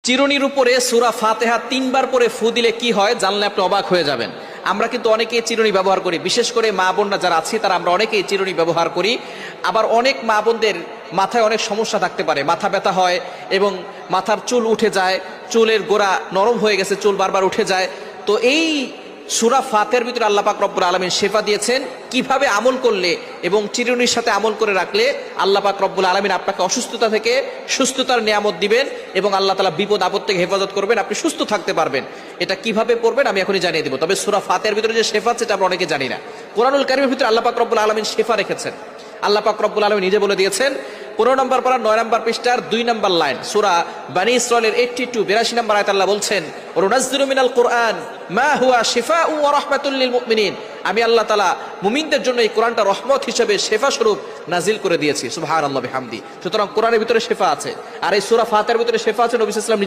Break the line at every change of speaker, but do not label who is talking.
চিরুনির উপরে সূরা ফাতিহা 3 বার পরে ফু দিলে কি হয় জানলে আপনি অবাক হয়ে যাবেন। আমরা কিন্তু অনেকেই চিরুনি ব্যবহার করি, বিশেষ করে মা বোনরা যারা আছি তারা আমরা অনেকেই চিরুনি ব্যবহার করি। আবার অনেক মা বোনদের মাথায় অনেক সমস্যা থাকতে পারে, মাথা ব্যথা হয় এবং মাথার চুল উঠে যায়, চুলের গোড়া নরম হয়ে গেছে, চুল বারবার উঠে যায়। তো এই সূরা ফাতিহার ভিতরে আল্লাহ পাক রব্বুল আলামিন শেফা দিয়েছেন কিভাবে আমল করলে এবং চিরুনির সাথে আমল করে রাখলে আল্লাহ পাক রব্বুল আলামিন আপনাকে অসুস্থতা থেকে সুস্থতার নিয়ামত দিবেন এবং আল্লাহ তাআলা বিপদ আপদ থেকে হেফাজত করবেন, আপনি সুস্থ থাকতে পারবেন। এটা কিভাবে পড়বেন আমি এখনই জানিয়ে দেব। তবে সূরা ফাতিহার ভিতরে যে শেফা আছে এটা আমরা অনেকে জানি না। কোরআনুল কারীমের ভিতরে আল্লাহ পাক রব্বুল আলামিন শেফা রেখেছেন। আল্লাহ পাক রব্বুল আলামিন নিজে বলে দিয়েছেন 15 নম্বর পারা 9 নম্বর পৃষ্ঠার 2 নম্বর লাইন, সূরা বনী ইসরাঈলের 82 নম্বর আয়াত আল্লাহ বলছেন, ওয়ানুনাজ্জিলু মিনাল কুরআন মা হুয়া শিফাউ ওয়া রাহমাতুল লিল মুমিনিন। আমি আল্লাহ তাআলা মুমিনদের জন্য এই কোরআনটা রহমত হিসেবে শেফা স্বরূপ নাজিল করে দিয়েছি। সুবহানাল্লাহি বিহামদি। সুতরাং কোরআনের ভিতরে শেফা আছে, আর এই সূরা ফাতিহার ভিতরে শেফা আছে। নবী সাল্লাল্লাহু আলাইহি ওয়াসাল্লাম